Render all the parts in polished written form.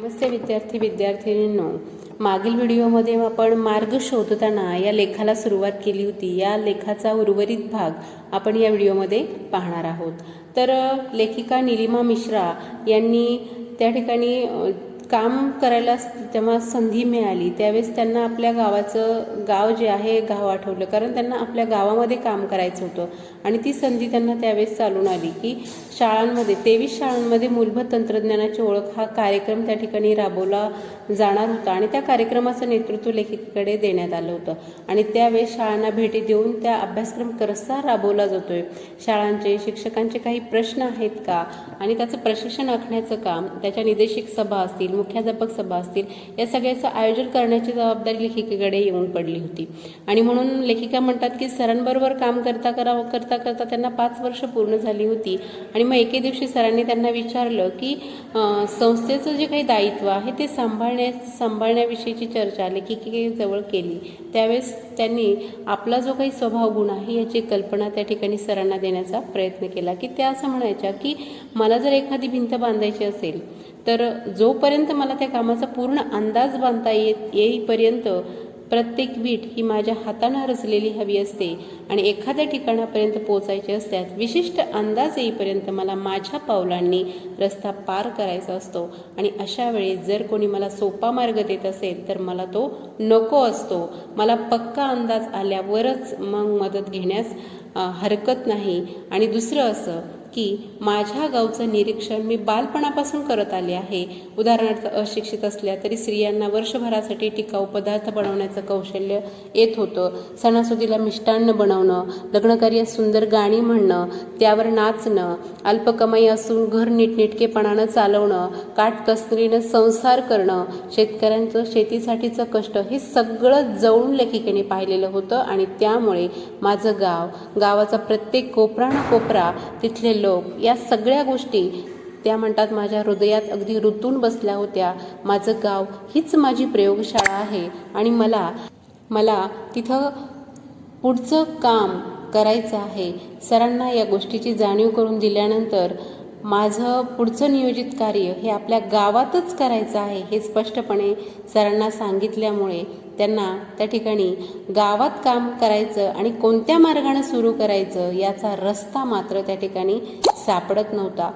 नमस्ते विद्यार्थिनींनो, मागील व्हिडिओमध्ये आपण मार्ग शोधताना या लेखाला सुरुवात केली होती. या लेखाचा उर्वरित भाग आपण या व्हिडिओमध्ये पाहणार आहोत. तर लेखिका नीलिमा मिश्रा यांनी त्या ठिकाणी काम करायला जेव्हा संधी मिळाली त्यावेळेस त्यांना आपल्या गाव जे आहे गाव आठवलं, कारण त्यांना आपल्या गावामध्ये काम करायचं होतं आणि ती संधी त्यांना त्यावेळेस चालून आली की शाळांमध्ये 23 शाळांमध्ये मूलभूत तंत्रज्ञानाची ओळख हा कार्यक्रम त्या ठिकाणी राबवला जाणार होता आणि त्या कार्यक्रमाचं नेतृत्व लेखिकेकडे देण्यात आलं होतं. आणि त्यावेळेस शाळांना भेटी देऊन त्या अभ्यासक्रम कसा राबवला जातोय, शाळांचे शिक्षकांचे काही प्रश्न आहेत का आणि त्याचं प्रशिक्षण आखण्याचं काम, त्याच्या निदेशक सभा असतील, मुख्याध्यापक सभा असतील, या सगळ्याचं आयोजन करण्याची जबाबदारी लेखिकेकडे येऊन पडली होती. आणि म्हणून लेखिका म्हणतात की सरांबरोबर काम करता करता त्यांना 5 वर्ष पूर्ण झाली होती. आणि मग एके दिवशी सरांनी त्यांना विचारलं की संस्थेचं जे काही दायित्व आहे ते सांभाळण्याविषयीची चर्चा लेखिकेजवळ केली. त्यावेळेस त्यांनी आपला जो काही स्वभाव गुण आहे याची कल्पना त्या ठिकाणी सरांना देण्याचा प्रयत्न केला. की त्या असं म्हणायच्या की मला जर एखादी भिंत बांधायची असेल तर जोपर्यंत मला त्या कामाचा पूर्ण अंदाज बांधता येईपर्यंत प्रत्येक वीट ही माझ्या हाताने रचलेली हवी असते आणि एखाद्या ठिकाणापर्यंत पोहोचायचे असल्यास विशिष्ट अंदाज येईपर्यंत मला माझ्या पावलांनी रस्ता पार करायचा असतो. आणि अशा वेळी जर कोणी मला सोपा मार्ग देत असेल तर मला तो नको असतो. मला पक्का अंदाज आल्यावरच मग मदत घेण्यास हरकत नाही. आणि दुसरं असं की माझ्या गावचं निरीक्षण मी बालपणापासून करत आले आहे. उदाहरणार्थ अशिक्षित असल्या तरी स्त्रियांना वर्षभरासाठी टिकाऊ पदार्थ बनवण्याचं कौशल्य येत होतं. सणासुदीला मिष्टान्न बनवणं, लग्नकार्यात सुंदर गाणी म्हणणं, त्यावर नाचणं, अल्प कमाई असून घर नीटनेटकेपणानं चालवणं, काटकसरीनं संसार करणं, शेतकऱ्यांचं शेतीसाठीचं कष्ट, हे सगळं जवळून लेखिकेने पाहिलेलं होतं. आणि त्यामुळे माझं गावाचा प्रत्येक कोपरा ना कोपरा, तिथले लोक, या सगळ्या गोष्टी त्या म्हणतात माझ्या हृदयात अगदी रुतून बसल्या होत्या. माझं गाव हीच माझी प्रयोगशाळा आहे आणि मला तिथं पुढचं काम करायचं आहे. सरांना या गोष्टीची जाणीव करून दिल्यानंतर माझं पुढचं नियोजित कार्य हे आपल्या गावातच करायचं आहे हे स्पष्टपणे सरांना सांगितल्यामुळे त्यांना त्या ठिकाणी गावात काम करायचं आणि कोणत्या मार्गाने सुरू करायचं याचा रस्ता मात्र त्या ठिकाणी सापडत नव्हता.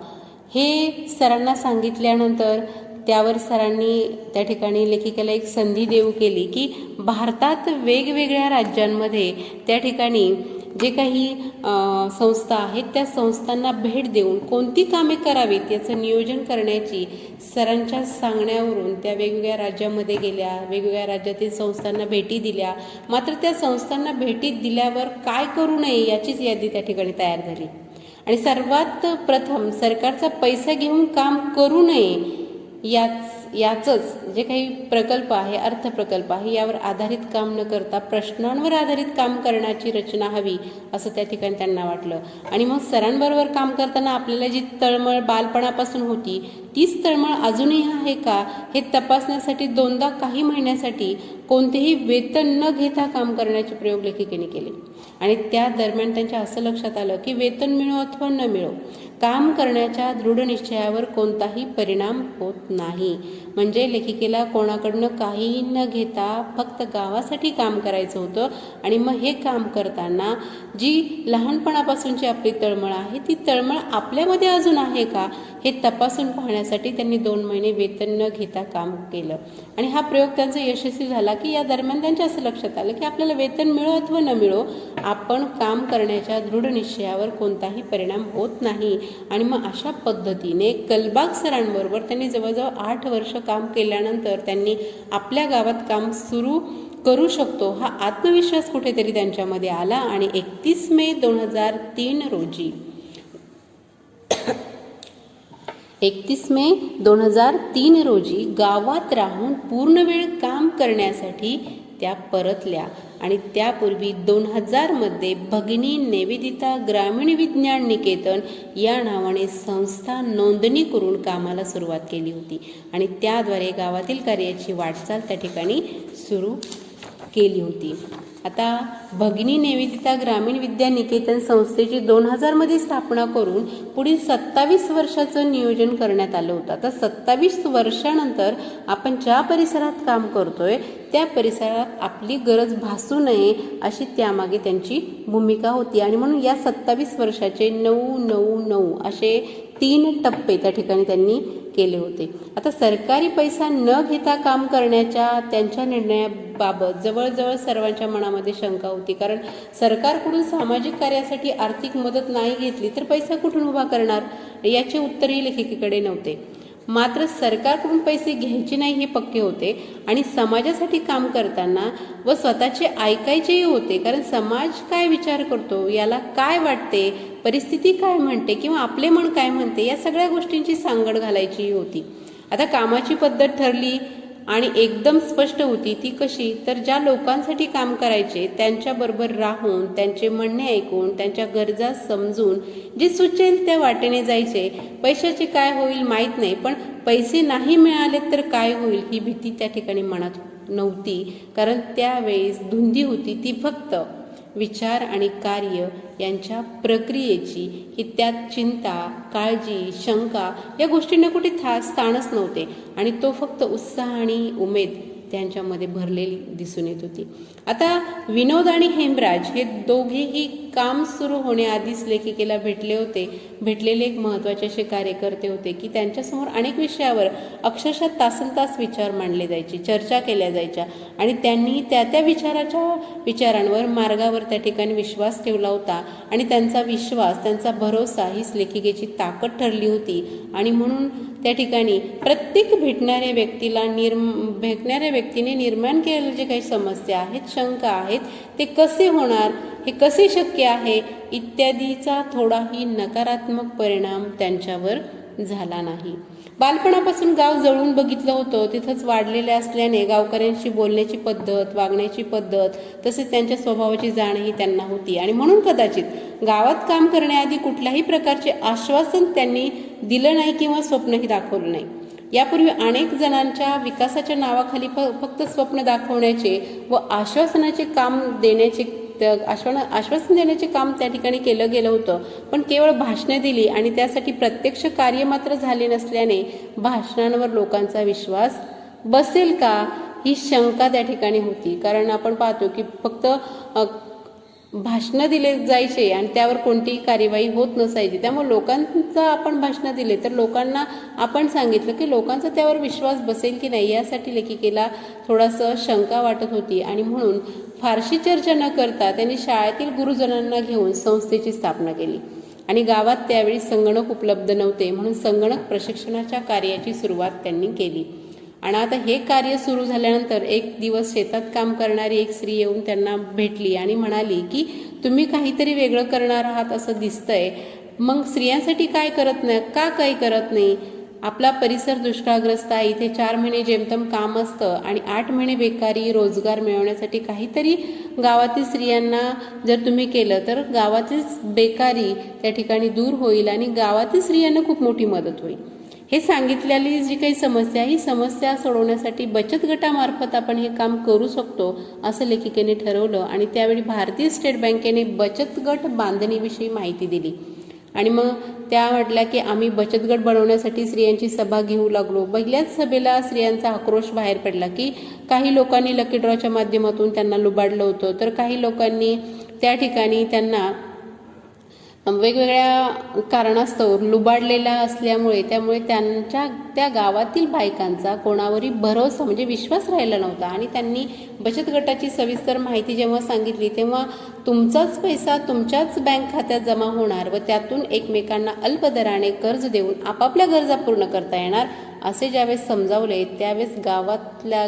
हे सरांना सांगितल्यानंतर त्यावर सरांनी त्या ठिकाणी लेखिकेला एक संधी देऊ केली की भारतात वेगवेगळ्या राज्यांमध्ये त्या ठिकाणी जे काही संस्था आहेत त्या संस्थांना भेट देऊन कोणती कामे करावीत याचं नियोजन करण्याची सरांच्या सांगण्यावरून त्या वेगवेगळ्या राज्यामध्ये गेल्या, वेगवेगळ्या राज्यातील संस्थांना भेटी दिल्या. मात्र त्या संस्थांना भेटी दिल्यावर काय करू नये याचीच यादी त्या ठिकाणी तयार झाली. आणि सर्वात प्रथम सरकारचा पैसा घेऊन काम करू नये याचंच जे काही प्रकल्प आहे, अर्थप्रकल्प आहे, यावर आधारित काम न करता प्रश्नांवर आधारित काम करण्याची रचना हवी असं त्या ठिकाणी त्यांना वाटलं. आणि मग सरांबरोबर काम करताना आपल्याला जी तळमळ बालपणापासून होती तीच तळमळ अजूनही आहे का हे तपासण्यासाठी 2दा काही महिन्यासाठी कोणतेही वेतन न घेता काम करण्याचे प्रयोग लेखिकेने केले. आणि त्या दरम्यान त्यांच्या असं लक्षात आलं की वेतन मिळो अथवा न मिळो, काम करण्याच्या दृढ निश्चयावर कोणताही परिणाम होत नाही. म्हणजे लेखिकेला कोणाकडनं काही न घेता फक्त गावासाठी काम करायचं होतं. आणि मग हे काम करताना जी लहानपणापासूनची आपली तळमळ आहे ती तळमळ आपल्यामध्ये अजून आहे का हे तपासून पाहण्यासाठी त्यांनी 2 महिने वेतन न घेता काम केलं. आणि हा प्रयोग त्यांचा यशस्वी झाला की या दरम्यान त्यांच्या असं लक्षात आलं की आपल्याला वेतन मिळो अथवा न मिळो, आपण काम करण्याच्या दृढ निश्चयावर कोणताही परिणाम होत नाही. आणि मग अशा पद्धतीने कलबाग सरांबरोबर त्यांनी जवळजवळ 8 वर्ष काम केल्यानंतर त्यांनी आपल्या गावात काम सुरू करू शकतो हा आत्मविश्वास कुठेतरी त्यांच्यामध्ये आला. आणि 31 मे 2003 रोजी गावात राहून पूर्णवेळ काम करण्यासाठी त्या परतल्या. आणि त्यापूर्वी 2000 मध्ये भगिनी निवेदिता ग्रामीण विज्ञान निकेतन या नावाने संस्था नोंदणी करून कामाला सुरुवात केली होती. आणि त्याद्वारे गावातील कार्याची वाटचाल त्या ठिकाणी सुरू केली होती. आता भगिनी निवेदिता ग्रामीण विद्या निकेतन संस्थेची 2000 स्थापना करून पुढील 27 वर्षाचं नियोजन करण्यात आलं होतं. आता 27 वर्षानंतर आपण ज्या परिसरात काम करतोय त्या परिसरात आपली गरज भासू नये अशी त्यामागे त्यांची भूमिका होती आणि म्हणून या 27 वर्षाचे 999 असे 3 टप्पे त्या ठिकाणी त्यांनी केले होते. आता सरकारी पैसा न घेता काम करण्याच्या त्यांच्या निर्णयाबाबत जवळजवळ सर्वांच्या मनामध्ये शंका होती, कारण सरकारकडून सामाजिक कार्यासाठी आर्थिक मदत नाही घेतली तर पैसा कुठून उभा करणार याचे उत्तरही लेखिकेकडे नव्हते. मात्र सरकारकडून पैसे घ्यायचे नाही हे पक्के होते आणि समाजासाठी काम करताना व स्वतःचे ऐकायचेही होते, कारण समाज काय विचार करतो, याला काय वाटते, परिस्थिती काय म्हणते किंवा आपले मन काय म्हणते या सगळ्या गोष्टींची सांगड घालायची होती. आता कामाची पद्धत ठरली आणि एकदम स्पष्ट होती. ती कशी, तर ज्या लोकांसाठी काम करायचे त्यांच्याबरोबर राहून त्यांचे म्हणणे ऐकून त्यांच्या गरजा समजून जे सुचेल त्या वाटेने जायचे. पैशाचे काय होईल माहीत नाही, पण पैसे नाही मिळाले तर काय होईल ही भीती त्या ठिकाणी मनात नव्हती, कारण त्यावेळेस धुंदी होती ती फक्त विचार आणि कार्य यांच्या प्रक्रियेची. ही त्यात चिंता, काळजी, शंका या गोष्टींना कुठे स्थानच नव्हते आणि तो फक्त उत्साह आणि उमेद त्यांच्यामध्ये भरलेली दिसून येत होती. आता विनोद आणि हेमराज हे दोघेही काम सुरू होण्याआधीच लेखिकेला भेटलेले एक महत्त्वाचे असे कार्यकर्ते होते की त्यांच्यासमोर अनेक विषयावर अक्षरशः तासनतास विचार मांडले जायचे, चर्चा केल्या जायच्या आणि त्यांनी त्या विचारांवर मार्गावर त्या ठिकाणी विश्वास ठेवला होता आणि त्यांचा विश्वास, त्यांचा भरोसा हीच लेखिकेची ताकद ठरली होती. आणि म्हणून त्या ठिकाणी प्रत्येक भेटणाऱ्या व्यक्तीने निर्माण केलेल्या जे काही समस्या आहेत, शंका आहेत, ते कसे होणार, हे कसे शक्य आहे इत्यादीचा थोडाही नकारात्मक परिणाम त्यांच्यावर झाला नाही. बालपणापासून गाव जवळून बघितलं होतं, तिथंच वाढलेले असल्याने गावकऱ्यांशी बोलण्याची पद्धत, वागण्याची पद्धत तसेच त्यांच्या स्वभावाची जाणही त्यांना होती आणि म्हणून कदाचित गावात काम करण्याआधी कुठल्याही प्रकारचे आश्वासन त्यांनी दिलं नाही किंवा स्वप्नही दाखवलं नाही. यापूर्वी अनेक जणांच्या विकासाच्या नावाखाली फक्त स्वप्न दाखवण्याचे व आश्वासन देण्याचे काम त्या ठिकाणी केलं गेलं होतं, पण केवळ भाषणे दिली आणि त्यासाठी प्रत्यक्ष कार्य मात्र झाले नसल्याने भाषणांवर लोकांचा विश्वास बसेल का ही शंका त्या ठिकाणी होती. कारण आपण पाहतो की फक्त भाषणं दिले जायचे आणि त्यावर कोणतीही कार्यवाही होत नसायची. त्यामुळे लोकांचा आपण भाषणं दिले तर लोकांना आपण सांगितलं की लोकांचा त्यावर विश्वास बसेल की नाही यासाठी लेखिकेला थोडंसं शंका वाटत होती आणि म्हणून फारशी चर्चा न करता त्यांनी शाळेतील गुरुजनांना घेऊन संस्थेची स्थापना केली. आणि गावात त्यावेळी संगणक उपलब्ध नव्हते, म्हणून संगणक प्रशिक्षणाच्या कार्याची सुरुवात त्यांनी केली. आणि आता हे कार्य सुरू झाल्यानंतर एक दिवस शेतात काम करणारी एक स्त्री येऊन त्यांना भेटली आणि म्हणाली की तुम्ही काहीतरी वेगळं करणार आहात असं दिसतंय, मग स्त्रियांसाठी काय करत नाही, का काही करत नाही? आपला परिसर दुष्काळग्रस्त आहे, इथे 4 महिने जेमतेम काम असतं आणि 8 महिने बेकारी रोजगार मिळवण्यासाठी काहीतरी गावातील स्त्रियांना जर तुम्ही केलं तर गावातील बेकारी त्या ठिकाणी दूर होईल आणि गावातील स्त्रियांना खूप मोठी मदत होईल. हे सांगितलेली जी काही समस्या, ही समस्या सोडवण्यासाठी बचत गटामार्फत आपण हे काम करू शकतो असं लेखिकेने ठरवलं आणि त्यावेळी भारतीय स्टेट बँकेने बचत गट बांधणीविषयी माहिती दिली. आणि मग त्या म्हटल्या की आम्ही बचत गट बनवण्यासाठी स्त्रियांची सभा घेऊ लागलो. पहिल्याच सभेला स्त्रियांचा आक्रोश बाहेर पडला की काही लोकांनी लकी ड्रॉच्या माध्यमातून त्यांना लुबाडलं होतं, तर काही लोकांनी त्या ठिकाणी त्यांना वेगवेगळ्या कारणास्तव लुबाडलेला असल्यामुळे त्यामुळे त्या गावातील बायकांचा कोणावरही भरोसा म्हणजे विश्वास राहिला नव्हता. आणि त्यांनी बचत गटाची सविस्तर माहिती जेव्हा सांगितली तेव्हा तुमचाच पैसा तुमच्याच बँक खात्यात जमा होणार व त्यातून एकमेकांना अल्प दराने कर्ज देऊन आपापल्या गरजा पूर्ण करता येणार असे ज्यावेळेस समजावले त्यावेळेस गावातल्या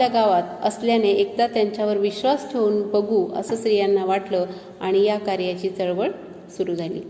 गावात असल्याने एकदा त्यांच्यावर विश्वास ठेवून बघू असं स्त्रियांना वाटलं आणि या कार्याची चळवळ सुरू झाली.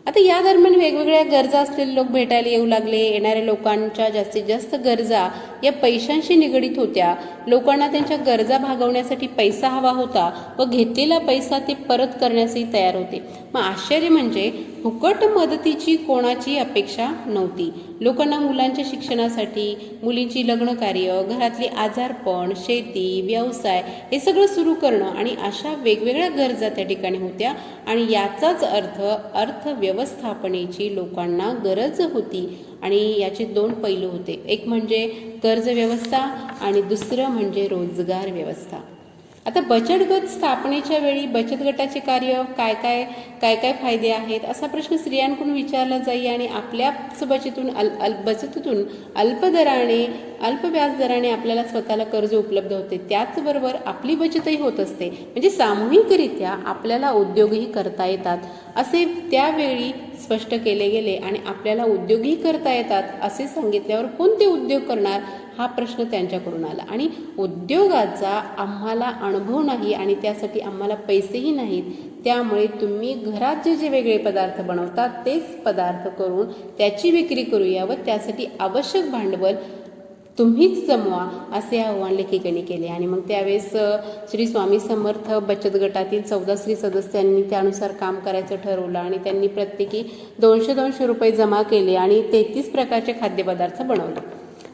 आता या दरम्यान वेगवेगळ्या गरजा असलेले लोक भेटायला येऊ लागले. येणाऱ्या लोकांच्या जास्तीत जास्त गरजा या पैशांशी निगडीत होत्या. लोकांना त्यांच्या गरजा भागवण्यासाठी पैसा हवा होता व घेतलेला पैसा ते परत करण्यासही तयार होते. मग आश्चर्य म्हणजे फुकट मदतीची कोणाची अपेक्षा नव्हती. लोकांना मुलांच्या शिक्षणासाठी, मुलींची लग्न कार्य, घरातली आजारपण, शेती, व्यवसाय हे सगळं सुरू करणं आणि अशा वेगवेगळ्या गरजा त्या ठिकाणी होत्या आणि याचाच अर्थ अर्थव्यवस्थापनेची लोकांना गरज होती. आणि याचे दोन पैलू होते, एक म्हणजे कर्ज व्यवस्था आणि दुसरं म्हणजे रोजगार व्यवस्था. आता बचत गट स्थापनेच्या वेळी बचत गटाचे कार्य काय काय फायदे आहेत असा प्रश्न स्त्रियांकडून विचारला जाई आणि आपल्याच बचतीतून अल्प व्याजदराने आपल्याला स्वतःला कर्ज उपलब्ध होते. त्याचबरोबर आपली बचतही होत असते. म्हणजे सामूहिकरित्या आपल्याला उद्योगही करता येतात असे त्यावेळी स्पष्ट केले गेले आणि आपल्याला उद्योगही करता येतात असे सांगितल्यावर कोणते उद्योग करणार हा प्रश्न त्यांच्याकडून आला. आणि उद्योगाचा आम्हाला अनुभव नाही आणि त्यासाठी आम्हाला पैसेही नाहीत, त्यामुळे तुम्ही घरात जे वेगळे पदार्थ बनवतात तेच पदार्थ करून त्याची विक्री करूया व त्यासाठी आवश्यक भांडवल तुम्हीच जमवा असे आव्हान लेखिकेने केले. आणि मग त्यावेळेस श्री स्वामी समर्थ बचत गटातील 14 स्त्री सदस्यांनी त्यानुसार काम करायचं ठरवलं आणि त्यांनी प्रत्येकी 200 रुपये जमा केले आणि 33 प्रकारचे खाद्यपदार्थ बनवले.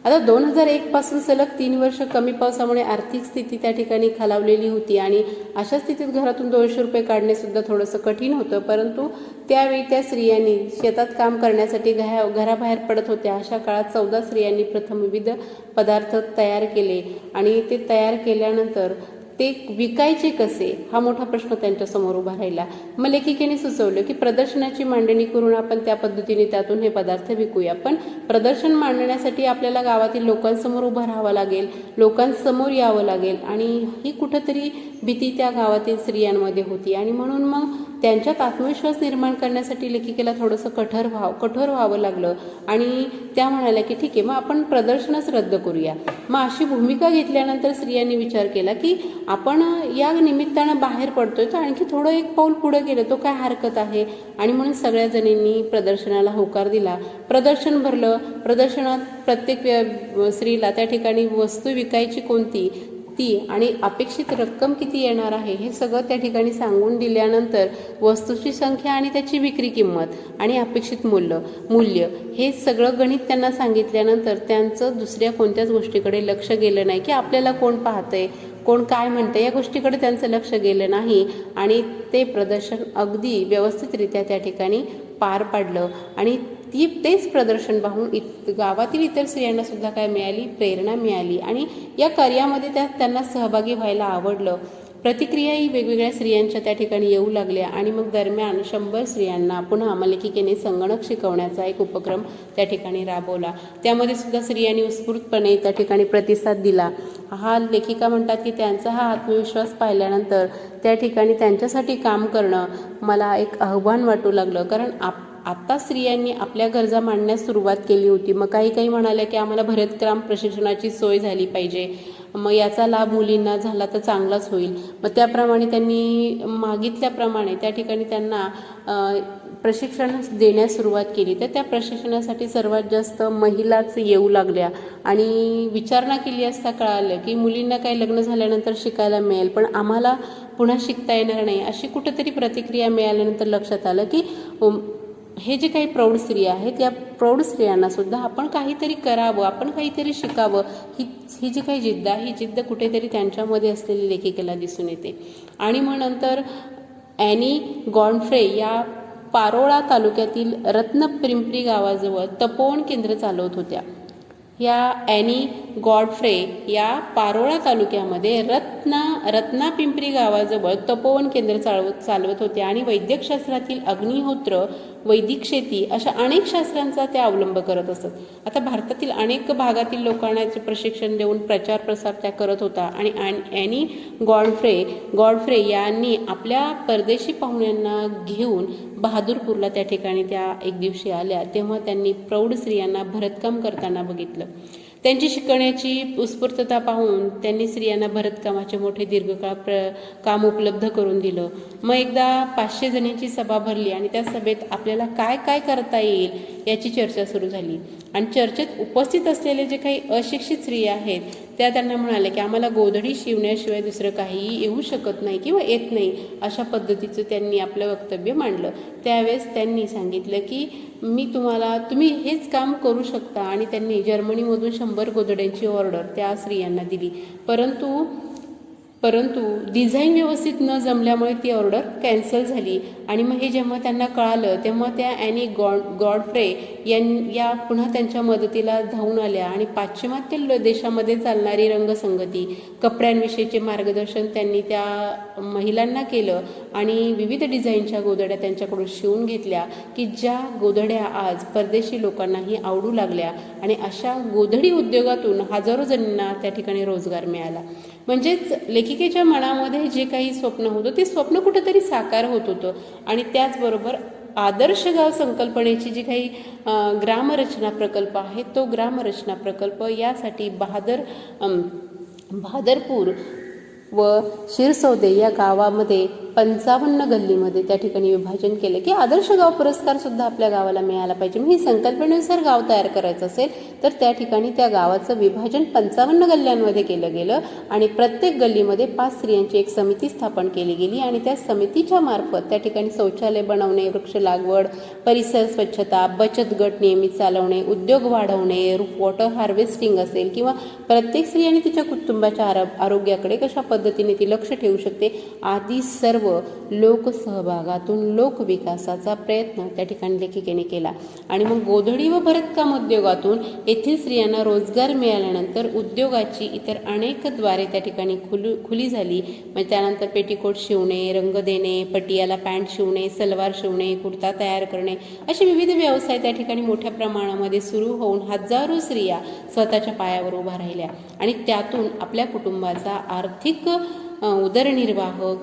आता 2001 पासून सलग 3 वर्ष कमी पावसामुळे आर्थिक स्थिती त्या ठिकाणी खालावलेली होती आणि अशा स्थितीत घरातून 200 रुपये काढणे सुद्धा थोडंसं कठीण होतं. परंतु त्यावेळी त्या स्त्रियांनी शेतात काम करण्यासाठी घराबाहेर पडत होत्या. अशा काळात 14 स्त्रियांनी प्रथम विविध पदार्थ तयार केले आणि ते तयार केल्यानंतर ते विकायचे कसे हा मोठा प्रश्न त्यांच्यासमोर उभा राहिला. मग लेखिकेने सुचवलं की प्रदर्शनाची मांडणी करून आपण त्या पद्धतीने त्यातून हे पदार्थ विकूया. पण प्रदर्शन मांडण्यासाठी आपल्याला गावातील लोकांसमोर उभं राहावं लागेल, लोकांसमोर यावं लागेल आणि ही कुठंतरी भीती त्या गावातील स्त्रियांमध्ये होती. आणि म्हणून मग त्यांच्यात आत्मविश्वास निर्माण करण्यासाठी लेखिकेला थोडंसं कठोर व्हावं लागलं आणि त्या म्हणाल्या की ठीक आहे, मग आपण प्रदर्शनच रद्द करूया. मग अशी भूमिका घेतल्यानंतर स्त्रियांनी विचार केला की आपण या निमित्तानं बाहेर पडतोय तर आणखी थोडं एक पाऊल पुढे गेलं तो काय हरकत आहे. आणि म्हणून सगळ्या जणींनी प्रदर्शनाला होकार दिला. प्रदर्शन भरलं. प्रदर्शनात प्रत्येक स्त्रीला त्या ठिकाणी वस्तू विकायची कोणती ती आणि अपेक्षित रक्कम किती येणार आहे हे सगळं त्या ठिकाणी सांगून दिल्यानंतर वस्तूची संख्या आणि त्याची विक्री किंमत आणि अपेक्षित मूल्य हे सगळं गणित त्यांना सांगितल्यानंतर त्यांचं दुसऱ्या कोणत्याच गोष्टीकडे लक्ष गेलं नाही की आपल्याला कोण पाहतंय, कोण काय म्हणतं, या गोष्टीकडे त्यांचं लक्ष गेलं नाही आणि ते प्रदर्शन अगदी व्यवस्थितरित्या त्या ठिकाणी पार पाडलं. आणि तेच प्रदर्शन पाहून गावातील इतर स्त्रियांना सुद्धा काय मिळाली, प्रेरणा मिळाली आणि या कार्यामध्ये त्यांना सहभागी व्हायला आवडलं. प्रतिक्रियाही वेगवेगळ्या स्त्रियांच्या त्या ठिकाणी येऊ लागल्या आणि मग दरम्यान 100 स्त्रियांना पुन्हा लेखिकेने संगणक शिकवण्याचा एक उपक्रम त्या ठिकाणी राबवला. त्यामध्ये सुद्धा स्त्रियांनी उत्स्फूर्तपणे त्या ठिकाणी प्रतिसाद दिला. हा लेखिका म्हणतात की त्यांचा हा आत्मविश्वास पाहिल्यानंतर त्या ठिकाणी त्यांच्यासाठी काम करणं मला एक आव्हान वाटू लागलं. कारण आता स्त्रियांनी आपल्या गरजा मांडण्यास सुरुवात केली होती. मग काही म्हणाल्या की आम्हाला भरतकाम प्रशिक्षणाची सोय झाली पाहिजे, मग याचा लाभ मुलींना झाला तर चांगलाच होईल. मग त्याप्रमाणे त्यांनी मागितल्याप्रमाणे त्या ठिकाणी त्यांना प्रशिक्षण देण्यास सुरुवात केली. तर त्या प्रशिक्षणासाठी सर्वात जास्त महिलाच येऊ लागल्या आणि विचारणा केली असता कळालं की मुलींना काही लग्न झाल्यानंतर शिकायला मिळेल पण आम्हाला पुन्हा शिकता येणार नाही अशी कुठंतरी प्रतिक्रिया मिळाल्यानंतर लक्षात आलं की हे जे काही प्रौढ स्त्रिया आहेत या प्रौढ स्त्रियांना सुद्धा आपण काहीतरी करावं, आपण काहीतरी शिकावं, ही जी काही जिद्द आहे ही जिद्द कुठेतरी त्यांच्यामध्ये असलेली लेखिकेला दिसून येते. आणि मग नंतर ॲनी गॉडफ्रे या पारोळा तालुक्यातील रत्नपिंपरी गावाजवळ तपोवन केंद्र चालवत होत्या. या ॲनी गॉडफ्रे या पारोळा तालुक्यामध्ये रत्नापिंपरी गावाजवळ तपोवन केंद्र चालवत होते आणि वैद्यकशास्त्रातील अग्निहोत्र, वैदिक शेती अशा अनेक शास्त्रांचा त्या अवलंब करत असत. आता भारतातील अनेक भागातील लोकांना प्रशिक्षण देऊन प्रचार प्रसार त्या करत होता. आणि ॲनी गॉडफ्रे यांनी आपल्या परदेशी पाहुण्यांना घेऊन बहादूरपूरला त्या ठिकाणी त्या एक दिवशी आल्या. तेव्हा त्यांनी प्रौढ स्त्रियांना भरतकाम करताना बघितलं. त्यांची शिकण्याची उत्स्फूर्तता पाहून त्यांनी स्त्रियांना भरतकामाचे मोठे दीर्घकाळ काम उपलब्ध करून दिलं. मग एकदा 500 जणींची सभा भरली आणि त्या सभेत आपल्याला काय करता येईल याची चर्चा सुरू झाली. आणि चर्चेत उपस्थित असलेले जे काही अशिक्षित स्त्रिया आहेत त्या त्यांना म्हणाल्या की आम्हाला गोधडी शिवण्याशिवाय दुसरं काहीही येऊ शकत नाही किंवा येत नाही, अशा पद्धतीचं त्यांनी आपलं वक्तव्य मांडलं. त्यावेळेस त्यांनी सांगितलं की तुम्ही हेच काम करू शकता, आणि त्यांनी जर्मनीमधून 100 गोधड्यांची ऑर्डर त्या स्त्रियांना दिली. परंतु डिझाईन व्यवस्थित न जमल्यामुळे ती ऑर्डर कॅन्सल झाली. आणि मग हे जेव्हा त्यांना कळालं तेव्हा त्या ॲनी गॉडफ्रे या पुन्हा त्यांच्या मदतीला धावून आल्या आणि पाश्चिमात्य देशामध्ये चालणारी रंगसंगती, कपड्यांविषयीचे मार्गदर्शन त्यांनी त्या महिलांना केलं आणि विविध डिझाईनच्या गोधड्या त्यांच्याकडून शिवून घेतल्या की ज्या गोधड्या आज परदेशी लोकांनाही आवडू लागल्या. आणि अशा गोधडी उद्योगातून हजारो जणांना त्या ठिकाणी रोजगार मिळाला. म्हणजेच लेखिकेच्या मनामध्ये जे काही स्वप्न होतं ते स्वप्न कुठंतरी साकार होत होतं. आणि त्याचबरोबर आदर्श गाव संकल्पनेची जी काही ग्रामरचना प्रकल्प आहे तो ग्रामरचना प्रकल्प यासाठी बहादरपूर व शिरसौदे या गावामध्ये 55 गल्लीमध्ये त्या ठिकाणी विभाजन केलं की आदर्श गाव पुरस्कार सुद्धा आपल्या गावाला मिळाला पाहिजे. म्हणजे संकल्पनेनुसार गाव तयार करायचं असेल तर त्या ठिकाणी त्या गावाचं विभाजन 55 गल्ल्यांमध्ये केलं गेलं आणि प्रत्येक गल्लीमध्ये 5 स्त्रियांची एक समिती स्थापन केली गेली. आणि त्या समितीच्या मार्फत त्या ठिकाणी शौचालय बनवणे, वृक्ष लागवड, परिसर स्वच्छता, बचत गट नियमित चालवणे, उद्योग वाढवणे, वॉटर हार्वेस्टिंग असेल किंवा प्रत्येक स्त्री आणि तिच्या कुटुंबाच्या आरोग्याकडे कशा पद्धतीने ती लक्ष ठेवू शकते आदी सर्व लोकसहभागातून लोकविकासाचा प्रयत्न त्या ठिकाणी लेखिकेने केला. आणि मग गोधडी व भरतकाम उद्योगातून येथील स्त्रियांना रोजगार मिळाल्यानंतर उद्योगाची इतर अनेक द्वारे त्या ठिकाणी खुली झाली. म्हणजे त्यानंतर पेटीकोट शिवणे, रंग देणे, पटियाला पॅन्ट शिवणे, सलवार शिवणे, कुर्ता तयार करणे असे विविध व्यवसाय त्या ठिकाणी मोठ्या प्रमाणामध्ये सुरू होऊन हजारो स्त्रिया स्वतःच्या पायावर उभा राहिल्या आणि त्यातून आपल्या कुटुंबाचा आर्थिक उदरनिर्वाह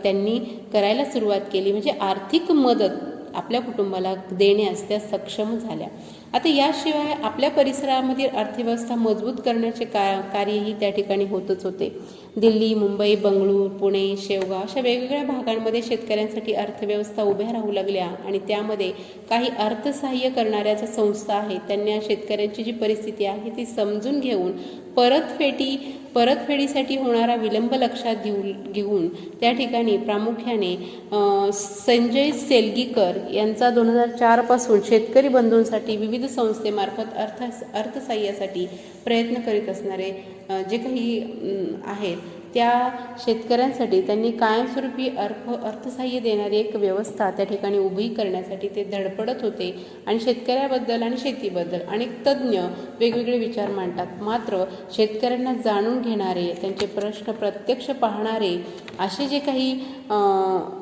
त्यांनी करायला सुरुवात केली. म्हणजे आर्थिक मदत आपल्या कुटुंबाला देण्यास त्या सक्षम झाल्या. आता याशिवाय आपल्या परिसरामधील अर्थव्यवस्था मजबूत करण्याचे कार्यही त्या ठिकाणी होतच होते. दिल्ली, मुंबई, बंगळूर, पुणे, शेवगाव अशा वेगवेगळ्या भागांमध्ये शेतकऱ्यांसाठी अर्थव्यवस्था उभ्या राहू लागल्या आणि त्यामध्ये काही अर्थसहाय्य करणाऱ्या ज्या संस्था आहेत त्यांनी शेतकऱ्यांची जी परिस्थिती आहे ती समजून घेऊन परतफेडीसाठी होणारा विलंब लक्षात घेऊन त्या ठिकाणी प्रामुख्याने संजय सेलगीकर यांचा 2004 पासून शेतकरी बंधूंसाठी विविध संस्थेमार्फत अर्थसहाय्यासाठी प्रयत्न करीत असणारे जे काही आहेत त्या शेतकऱ्यांसाठी त्यांनी कायमस्वरूपी अर्थसहाय्य देणारी एक व्यवस्था त्या ठिकाणी उभी करण्यासाठी ते धडपडत होते. आणि शेतकऱ्याबद्दल आणि शेतीबद्दल अनेक तज्ज्ञ वेगवेगळे विचार मांडतात. मात्र शेतकऱ्यांना जाणून घेणारे, त्यांचे प्रश्न प्रत्यक्ष पाहणारे असे जे काही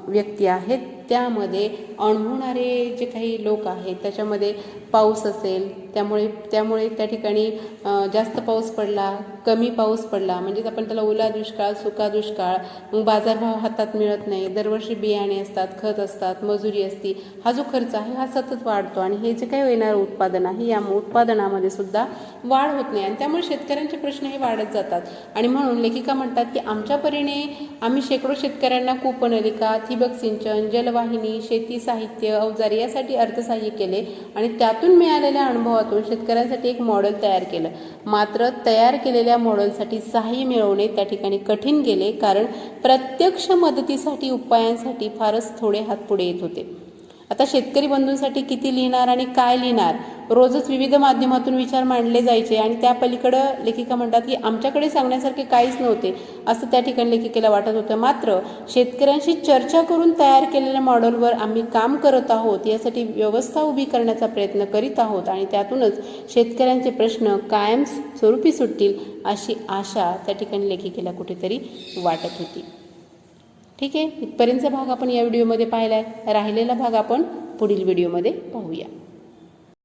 व्यक्ती आहेत त्यामध्ये अनुभवणारे जे काही लोक आहेत त्याच्यामध्ये पाऊस असेल त्यामुळे त्या ठिकाणी जास्त पाऊस पडला, कमी पाऊस पडला म्हणजेच आपण त्याला ओला दुष्काळ, सुका दुष्काळ, मग बाजारभाव हातात मिळत नाही, दरवर्षी बियाणे असतात, खत असतात, मजुरी असती, हा जो खर्च आहे हा सतत वाढतो आणि हे जे काही येणारं उत्पादन आहे या उत्पादनामध्ये सुद्धा वाढ होत नाही आणि त्यामुळे शेतकऱ्यांचे प्रश्न हे वाढत जातात. आणि म्हणून लेखिका म्हणतात की आमच्या परीने आम्ही शेकडो शेतकऱ्यांना कूपनलिका, ठिबक सिंचन, जलवाहिनी, शेती साहित्य, अवजार यासाठी अर्थसहाय्य केले आणि त्यातून मिळालेल्या अनुभवातून शेतकऱ्यांसाठी एक मॉडेल तयार केलं. मात्र तयार केलेल्या मॉडेलसाठी सहाय्य मिळवणे त्या ठिकाणी कठीण गेले, कारण प्रत्यक्ष मदतीसाठी उपायांसाठी फारच थोडे हात पुढे येत होते. आता शेतकरी बंधूंसाठी किती लिहिणार आणि काय लिहिणार, रोजच विविध माध्यमातून विचार मांडले जायचे आणि त्या पलीकडं लेखिका म्हणतात की आमच्याकडे सांगण्यासारखे काहीच नव्हते असं त्या ठिकाणी लेखिकेला वाटत होतं. मात्र शेतकऱ्यांशी चर्चा करून तयार केलेल्या मॉडेलवर आम्ही काम करत आहोत, यासाठी व्यवस्था उभी करण्याचा प्रयत्न करीत आहोत आणि त्यातूनच शेतकऱ्यांचे प्रश्न कायम स्वरूपी सुटतील अशी आशा त्या ठिकाणी लेखिकेला कुठेतरी वाटत होती. ठीक आहे, इथपर्यंतचा भाग आपण या व्हिडिओमध्ये पाहिला आहे. राहिलेला भाग आपण पुढील व्हिडिओमध्ये पाहूया.